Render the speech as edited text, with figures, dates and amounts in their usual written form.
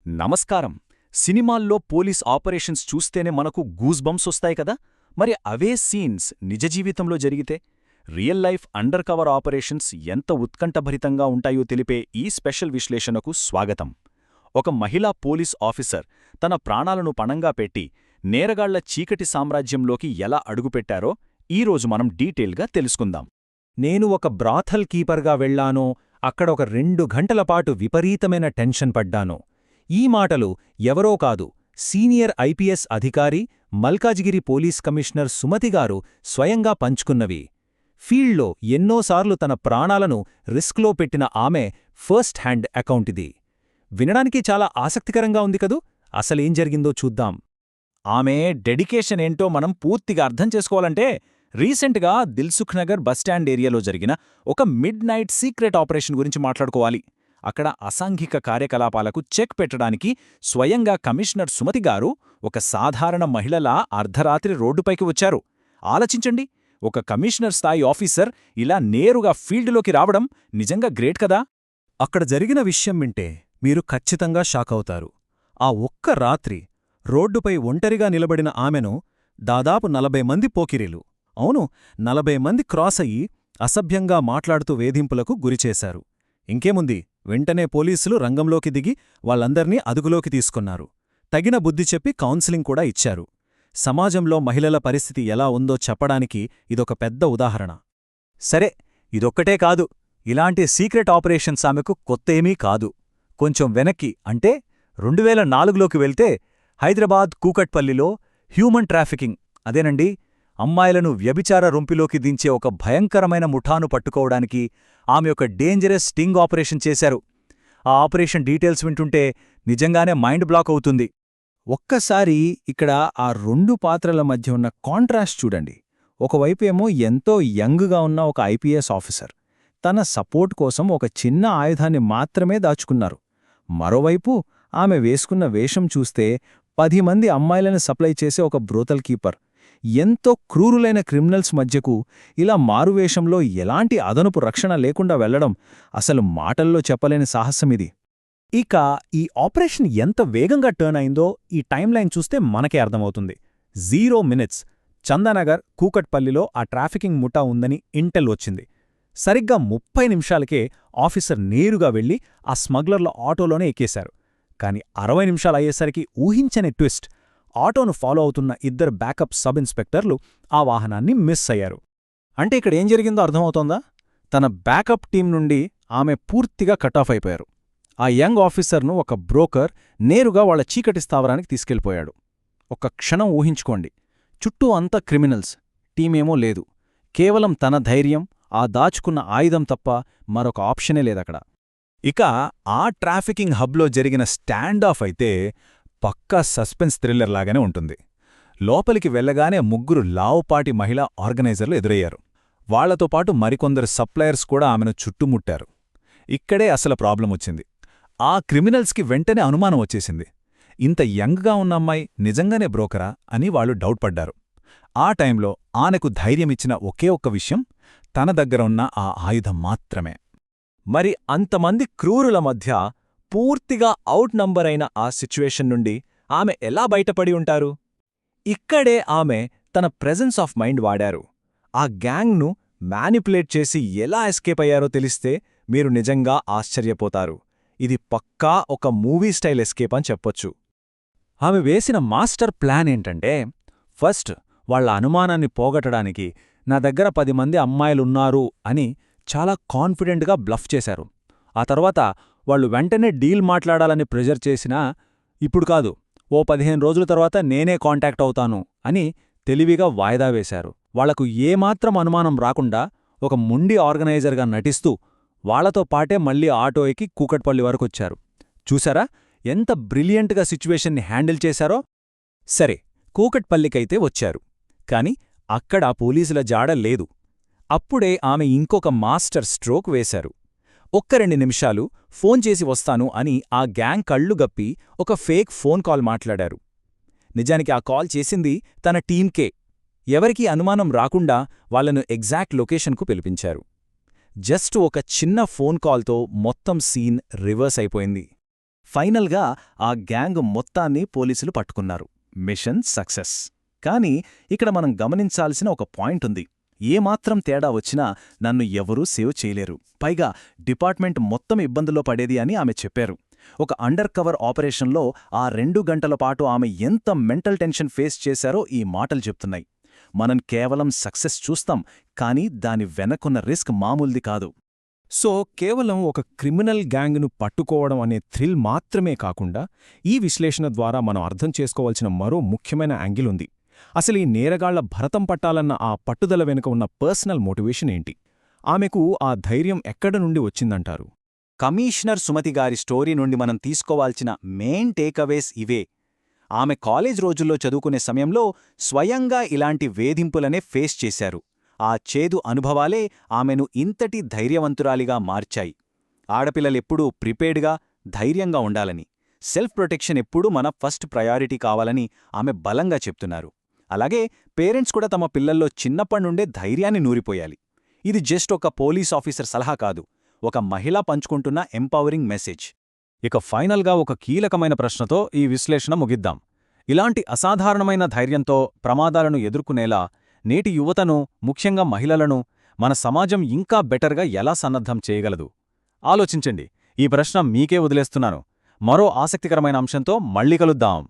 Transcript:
నమస్కారం. సినిమాల్లో police operations చూస్తేనే మనకు గూస్ బంప్స్ వస్తాయి కదా. మరి అవే సీన్స్ నిజ జీవితంలో జరిగితే real life under cover operations ఎంత ఉత్కంఠభరితంగా ఉంటాయో తెలిపే ఈ స్పెషల్ విశ్లేషణకు స్వాగతం. ఒక మహిళా పోలీస్ ఆఫీసర్ తన ప్రాణాలను పణంగా పెట్టి నేరగాళ్ల చీకటి సామ్రాజ్యంలోకి ఎలా అడుగుపెట్టారో ఈరోజు మనం డీటెయిల్గా తెలుసుకుందాం. నేను ఒక బ్రాథల్ కీపర్గా వెళ్లానో అక్కడ ఒక 2 గంటలపాటు విపరీతమైన టెన్షన్ పడ్డాను. ఈ మాటలు ఎవరో కాదు, సీనియర్ ఐపీఎస్ అధికారి మల్కాజిగిరి పోలీస్ కమిషనర్ సుమతిగారు స్వయంగా పంచుకున్నవి. ఫీల్డ్లో ఎన్నోసార్లు తన ప్రాణాలను రిస్క్లో పెట్టిన ఆమె ఫస్ట్ హ్యాండ్ అకౌంటిది. వినడానికి చాలా ఆసక్తికరంగా ఉంది కదూ. అసలేం జరిగిందో చూద్దాం. ఆమె డెడికేషన్ ఏంటో మనం పూర్తిగా అర్థం చేసుకోవాలంటే రీసెంట్గా దిల్సుఖ్ నగర్ బస్టాండ్ ఏరియాలో జరిగిన ఒక మిడ్ నైట్ సీక్రెట్ ఆపరేషన్ గురించి మాట్లాడుకోవాలి. అక్కడ అసాంఘిక కార్యకలాపాలకు చెక్ పెట్టడానికి స్వయంగా కమిషనర్ సుమతి గారు ఒక సాధారణ మహిళలా అర్ధరాత్రి రోడ్డుపైకి వచ్చారు. ఆలోచించండి, ఒక కమిషనర్ స్థాయి ఆఫీసర్ ఇలా నేరుగా ఫీల్డ్లోకి రావడం నిజంగా గ్రేట్ కదా. అక్కడ జరిగిన విషయం వింటే మీరు ఖచ్చితంగా షాకవుతారు. ఆ ఒక్క రాత్రి రోడ్డుపై ఒంటరిగా నిలబడిన ఆమెను దాదాపు 40 మంది పోకిరీలు, అవును 40 మంది క్రాస్ అయ్యి అసభ్యంగా మాట్లాడుతూ వేధింపులకు గురిచేశారు. ఇంకేముంది, వెంటనే పోలీసులు రంగంలోకి దిగి వాళ్ళందర్నీ అదుపులోకి తీసుకున్నారు. తగిన బుద్ధి చెప్పి కౌన్సిలింగ్ కూడా ఇచ్చారు. సమాజంలో మహిళల పరిస్థితి ఎలా ఉందో చెప్పడానికి ఇదొక పెద్ద ఉదాహరణ. సరే, ఇదొక్కటే కాదు, ఇలాంటి సీక్రెట్ ఆపరేషన్స్ ఆమెకు కొత్త ఏమీ కాదు. కొంచెం వెనక్కి అంటే 2004లోకి వెళ్తే హైదరాబాద్ కూకట్పల్లిలో హ్యూమన్ ట్రాఫికింగ్, అదేనండి అమ్మాయిలను వ్యభిచార రొంపిలోకి దించే ఒక భయంకరమైన ముఠాను పట్టుకోవడానికి ఆమె ఒక డేంజరస్ స్టింగ్ ఆపరేషన్ చేశారు. ఆ ఆపరేషన్ డీటెయిల్స్ వింటుంటే నిజంగానే మైండ్ బ్లాక్ అవుతుంది. ఒక్కసారి ఇక్కడ ఆ 2 పాత్రల మధ్య ఉన్న కాంట్రాస్ట్ చూడండి. ఒకవైపేమో ఎంతో యంగ్గా ఉన్న ఒక ఐపీఎస్ ఆఫీసర్ తన సపోర్ట్ కోసం ఒక చిన్న ఆయుధాన్ని మాత్రమే దాచుకున్నారు. మరోవైపు ఆమె వేసుకున్న వేషం చూస్తే 10 మంది అమ్మాయిలను సప్లై చేసే ఒక బ్రోతల్ కీపర్. ఎంతో క్రూరులైన క్రిమినల్స్ మధ్యకు ఇలా మారువేషంలో ఎలాంటి అదనపు రక్షణ లేకుండా వెళ్లడం అసలు మాటల్లో చెప్పలేని సాహసమిది. ఇక ఈ ఆపరేషన్ ఎంత వేగంగా టర్న్ అయిందో ఈ టైమ్లైన్ చూస్తే మనకే అర్థమవుతుంది. 0 minutes చందానగర్ కూకట్పల్లిలో ఆ ట్రాఫికింగ్ ముఠా ఉందని ఇంటెల్ వచ్చింది. సరిగ్గా 30 నిమిషాలకే ఆఫీసర్ నేరుగా వెళ్లి ఆ స్మగ్లర్ల ఆటోలోనే ఎక్కేశారు. కాని 60 నిమిషాలయ్యేసరికి ఊహించని ట్విస్ట్. ఆటోను ఫాలో అవుతున్న 2 బ్యాకప్ సబ్ ఇన్స్పెక్టర్లు ఆ వాహనాన్ని మిస్ అయ్యారు. అంటే ఇక్కడ ఏం జరిగిందో అర్థమవుతోందా? తన బ్యాకప్ టీం నుండి ఆమె పూర్తిగా కటాఫ్ అయిపోయారు. ఆ యంగ్ ఆఫీసర్ను ఒక బ్రోకర్ నేరుగా వాళ్ల చీకటి స్థావరానికి తీసుకెళ్లిపోయాడు. ఒక్క క్షణం ఊహించుకోండి, చుట్టూ అంతా క్రిమినల్స్, టీమేమో లేదు. కేవలం తన ధైర్యం, ఆ దాచుకున్న ఆయుధం తప్ప మరొక ఆప్షనే లేదక్కడ. ఇక ఆ ట్రాఫికింగ్ హబ్లో జరిగిన స్టాండ్ ఆఫ్ అయితే పక్కా సస్పెన్స్ థ్రిల్లర్ లాగానే ఉంటుంది. లోపలికి వెళ్లగానే 3 లావుపాటి మహిళా ఆర్గనైజర్లు ఎదురయ్యారు. వాళ్లతో పాటు మరికొందరు సప్లయర్స్ కూడా ఆమెను చుట్టుముట్టారు. ఇక్కడే అసలు ప్రాబ్లం వచ్చింది. ఆ క్రిమినల్స్కి వెంటనే అనుమానం వచ్చేసింది. ఇంత యంగ్గా ఉన్న అమ్మాయి నిజంగానే బ్రోకరా అని వాళ్ళు డౌట్ పడ్డారు. ఆ టైంలో ఆమెకు ధైర్యమిచ్చిన ఒకే ఒక్క విషయం తన దగ్గర ఉన్న ఆ ఆయుధం మాత్రమే. మరి అంతమంది క్రూరుల మధ్య పూర్తిగా అవుట్ నంబర్ అయిన ఆ సిచ్యువేషన్ నుండి ఆమె ఎలా బయటపడి ఉంటారు? ఇక్కడే ఆమె తన ప్రెజెన్స్ ఆఫ్ మైండ్ వాడారు. ఆ గ్యాంగ్ను మ్యానిపులేట్ చేసి ఎలా ఎస్కేప్ అయ్యారో తెలిస్తే మీరు నిజంగా ఆశ్చర్యపోతారు. ఇది పక్కా ఒక మూవీ స్టైల్ ఎస్కేప్ అని చెప్పొచ్చు. ఆమె వేసిన మాస్టర్ ప్లాన్ ఏంటంటే, ఫస్ట్ వాళ్ల అనుమానాన్ని పోగొట్టడానికి నా దగ్గర 10 మంది అమ్మాయిలున్నారు అని చాలా కాన్ఫిడెంట్గా బ్లఫ్ చేశారు. ఆ తర్వాత వాళ్లు వెంటనే డీల్ మాట్లాడాలని ప్రెజర్ చేసినా, ఇప్పుడు కాదు, ఓ 15 రోజుల తర్వాత నేనే కాంటాక్ట్ అవుతాను అని తెలివిగా వాయిదా వేశారు. వాళ్లకు ఏమాత్రం అనుమానం రాకుండా ఒక మొండి ఆర్గనైజర్గా నటిస్తూ వాళ్లతో పాటే మళ్లీ ఆటో ఎక్కి కూకట్పల్లి వరకొచ్చారు. చూశారా ఎంత బ్రిలియంట్గా సిచ్యువేషన్ని హ్యాండిల్ చేశారో? సరే, కూకట్పల్లికైతే వచ్చారు. కాని అక్కడ పోలీసుల జాడ లేదు. అప్పుడే ఆమె ఇంకొక మాస్టర్ స్ట్రోక్ వేశారు. ఒక్క 2 నిమిషాలు ఫోన్ చేసి వస్తాను అని ఆ గ్యాంగ్ కళ్ళు గప్పి ఒక ఫేక్ ఫోన్ కాల్ మాట్లాడారు. నిజానికి ఆ కాల్ చేసింది తన టీంకే. ఎవరికీ అనుమానం రాకుండా వాళ్లను ఎగ్జాక్ట్ లొకేషన్కు పిలిపించారు. జస్ట్ ఒక చిన్న ఫోన్ కాల్తో మొత్తం సీన్ రివర్స్ అయిపోయింది. ఫైనల్గా ఆ గ్యాంగ్ మొత్తాన్ని పోలీసులు పట్టుకున్నారు. Mission success. కానీ ఇక్కడ మనం గమనించాల్సిన ఒక పాయింట్ ఉంది. ఏమాత్రం తేడా వచ్చినా నన్ను ఎవరూ సేవ్ చేయలేరు, పైగా డిపార్ట్మెంట్ మొత్తం ఇబ్బందుల్లో పడేది అని ఆమె చెప్పారు. ఒక అండర్ కవర్ ఆపరేషన్లో ఆ 2 గంటల పాటు ఆమె ఎంత మెంటల్ టెన్షన్ ఫేస్ చేశారో ఈ మాటలు చెప్తున్నాయి. మనం కేవలం సక్సెస్ చూస్తాం, కానీ దాని వెనకున్న రిస్క్ మామూలుది కాదు. సో కేవలం ఒక క్రిమినల్ గ్యాంగ్ను పట్టుకోవడం అనే థ్రిల్ మాత్రమే కాకుండా, ఈ విశ్లేషణ ద్వారా మనం అర్థం చేసుకోవాల్సిన మరో ముఖ్యమైన యాంగిల్ ఉంది. అసలు ఈ నేరగాళ్ల భరతం పట్టాలన్న ఆ పట్టుదల వెనుక ఉన్న పర్సనల్ మోటివేషన్ ఏంటి? ఆమెకు ఆ ధైర్యం ఎక్కడ నుండి వచ్చిందంటారు? కమిషనర్ సుమతి గారి స్టోరీ నుండి మనం తీసుకోవాల్సిన మెయిన్ టేకవేస్ ఇవే. ఆమె కాలేజ్ రోజుల్లో చదువుకునే సమయంలో స్వయంగా ఇలాంటి వేధింపులనే ఫేస్ చేశారు. ఆ చేదు అనుభవాలే ఆమెను ఇంతటి ధైర్యవంతురాలిగా మార్చాయి. ఆడపిల్లలెప్పుడూ ప్రిపేర్డ్గా, ధైర్యంగా ఉండాలని, సెల్ఫ్ ప్రొటెక్షన్ ఎప్పుడూ మన ఫస్ట్ ప్రయారిటీ కావాలని ఆమె బలంగా చెప్తున్నారు. అలాగే పేరెంట్స్ కూడా తమ పిల్లల్లో చిన్నప్పటినుండే ధైర్యాన్ని నూరిపోయాలి. ఇది జస్ట్ ఒక పోలీస్ ఆఫీసర్ సలహా కాదు, ఒక మహిళ పంచుకుంటున్న ఎంపవరింగ్ మెసేజ్. ఇక ఫైనల్గా ఒక కీలకమైన ప్రశ్నతో ఈ విశ్లేషణ ముగిద్దాం. ఇలాంటి అసాధారణమైన ధైర్యంతో ప్రమాదాలను ఎదుర్కొనేలా నేటి యువతను, ముఖ్యంగా మహిళలను మన సమాజం ఇంకా బెటర్గా ఎలా సన్నద్ధం చేయగలదు? ఆలోచించండి. ఈ ప్రశ్న మీకే వదిలేస్తున్నాను. మరో ఆసక్తికరమైన అంశంతో మళ్ళీ కలుద్దాం.